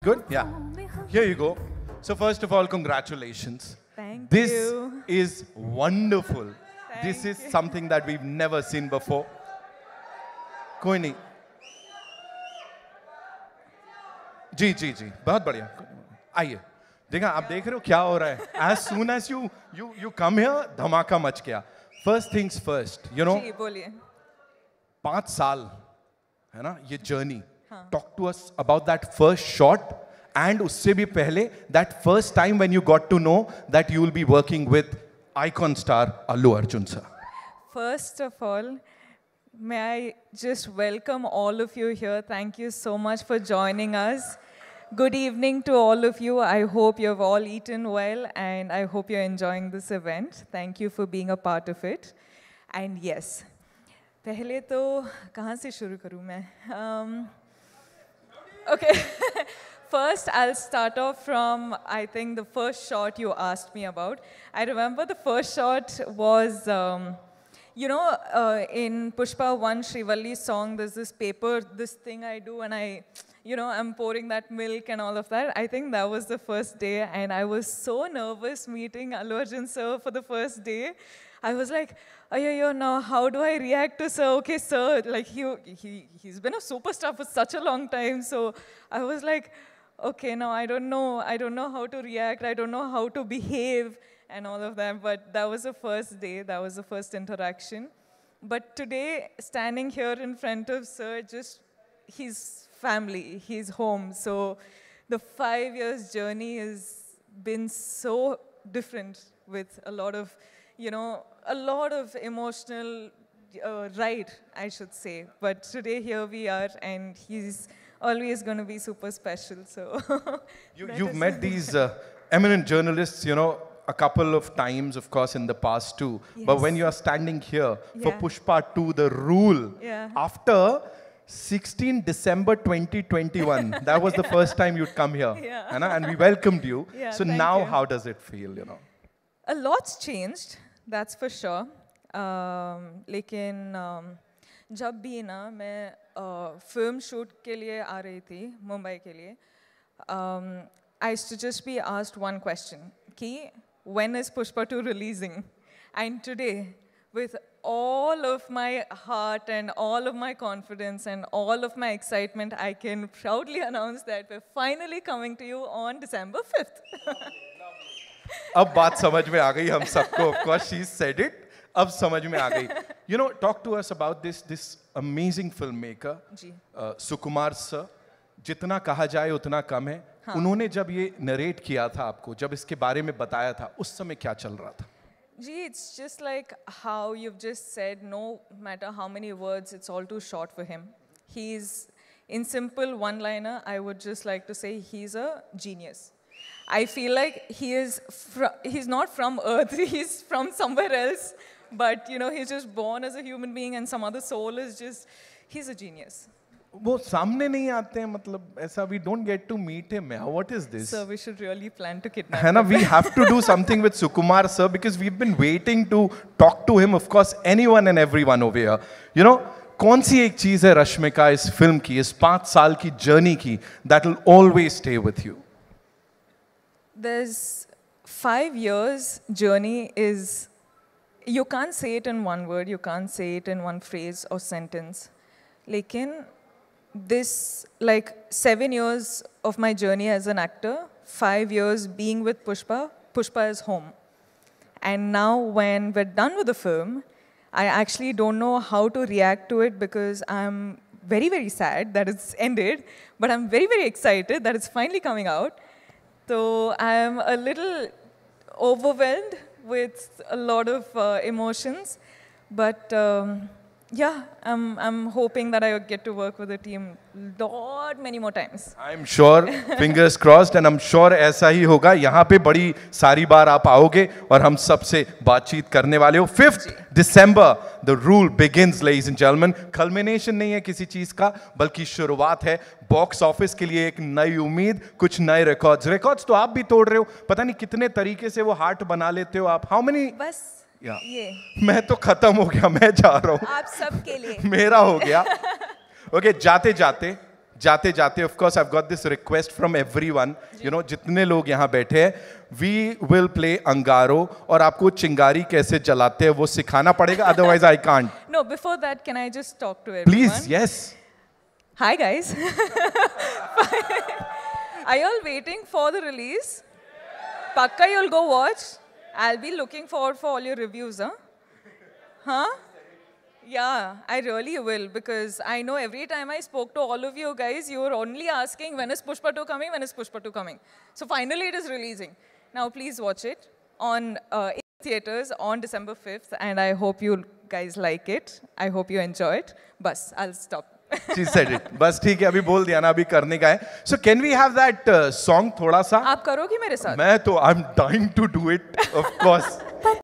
Good? Yeah. Here you go. So first of all, congratulations. Thank This you. is wonderful. This Thank is you. something that we've never seen before. कोई नहीं. जी जी जी बहुत बढ़िया. आइए. देखा आप देख रहे हो क्या हो रहा है? As soon as you come here, धमाका मच गया. First things first, you know. जी बोलिए. 5 साल है ना ये journey. Talk to us about that first shot and उससे भी पहले that first time when you got to know that you will be working with icon star Allu Arjun sir. First of all, may I just welcome all of you here. Thank you so much for joining us. Good evening to all of you. I hope you have all eaten well and I hope you're enjoying this event. Thank you for being a part of it. And yes, पहले तो कहाँ से शुरू करूँ मैं? Okay. First, I'll start off from, I think, the first shot you asked me about. I remember the first shot was, in Pushpa 1, Srivalli's song, there's this paper, this thing I do, and I'm pouring that milk and all of that. I think that was the first day, and I was so nervous meeting Allu Arjun sir for the first day. I was like, yo, now how do I react to sir? Okay, sir, like he's been a superstar for such a long time. So I was like, okay, now I don't know how to react. I don't know how to behave and all of that. But that was the first day. That was the first interaction. But today, standing here in front of sir, just his family, his home. So the 5 years journey has been so different with a lot of emotional ride, I should say. But today here we are, and he's always going to be super special. So You've met these eminent journalists, a couple of times, of course, in the past too. Yes. But when you are standing here for Yeah. Pushpa 2, The Rule, Yeah. after 16 December 2021, that was the first time you'd come here. Yeah. And we welcomed you. Yeah, So thank now you. how does it feel, A lot's changed, that's for sure. लेकिन जब भी ना मैं film shoot के लिए आ रही थी मुंबई के लिए, I used to just be asked one question, कि when is Pushpa 2 releasing? And today, with all of my heart and all of my confidence and all of my excitement, I can proudly announce that we're finally coming to you on December 5th. अब बात समझ में आ गई हम सबको. Of course, she said it. अब समझ में आ गई. Talk to us about this amazing filmmaker, ji. Sukumar sir. जितना कहा जाए उतना कम है. उन्होंने जब ये नरेट किया था आपको, जब इसके बारे में बताया था, उस समय क्या चल रहा था? Gee, it's just like how you've just said, no matter how many words, it's all too short for him. He's, in simple one-liner, I would just like to say he's a genius. I feel like he's not from Earth, he's from somewhere else, but he's just born as a human being and some other soul is just, he's a genius. वो सामने नहीं आते हैं, मतलब ऐसा we don't get to meet him. What is this? So we should really plan to kidnap है ना, him. we have to do something with Sukumar sir because we've been waiting to talk to him. Of course, anyone and everyone over here. कौन सी एक चीज है रश्मिका इस film की, इस 5 साल की जर्नी की, that will always stay with you? There's 5 years journey is, you can't say it in one word, you can't say it in one phrase or sentence. Lekin, this, like 7 years of my journey as an actor, 5 years being with Pushpa, Pushpa is home. And now when we're done with the film, I actually don't know how to react to it because I'm very, very sad that it's ended, but I'm very, very excited that it's finally coming out. So I'm a little overwhelmed with a lot of emotions, but yeah, I'm hoping that I get to work with the team many more times. I'm sure, fingers crossed, and I'm sure ऐसा ही होगा. यहाँ पे बड़ी सारी बार आप आओगे और हम सबसे बातचीत करने वाले हो. 5th December, the rule begins, ladies and gentlemen. Culmination नहीं है किसी चीज का, बल्कि शुरुआत है. बॉक्स ऑफिस के लिए एक नई उम्मीद, कुछ नए रिकॉर्ड्स तो आप भी तोड़ रहे हो. पता नहीं कितने तरीके से वो हार्ट बना लेते हो आप. How many? बस ये मैं तो खत्म हो गया, मैं जा रहा हूँ. आप सबके लिए. मेरा हो गया. ओके, जाते जाते जाते जाते of course I have got this request from everyone, you know, जितने लोग यहाँ बैठे हैं, वी विल प्ले अंगारो, और आपको चिंगारी कैसे जलाते हैं वो सिखाना पड़ेगा, otherwise I can't. No, before that, can I just talk to everyone? Please. Yes. Hi guys. Are you all waiting for the release? Pakka you'll go watch. I'll be looking forward for all your reviews, huh? Huh? Yeah, I really will, because I know every time I spoke to all of you guys, you were only asking when is Pushpa 2 coming, when is Pushpa 2 coming. So finally it is releasing. Now please watch it on in theaters on December 5th, and I hope you guys like it. I hope you enjoy it. Bas, I'll stop. She said it. बस ठीक है, अभी बोल दिया ना, अभी करने का है. So can we have that song थोड़ा सा? आप करोगी मेरे साथ? मैं तो I'm dying to do it, of course.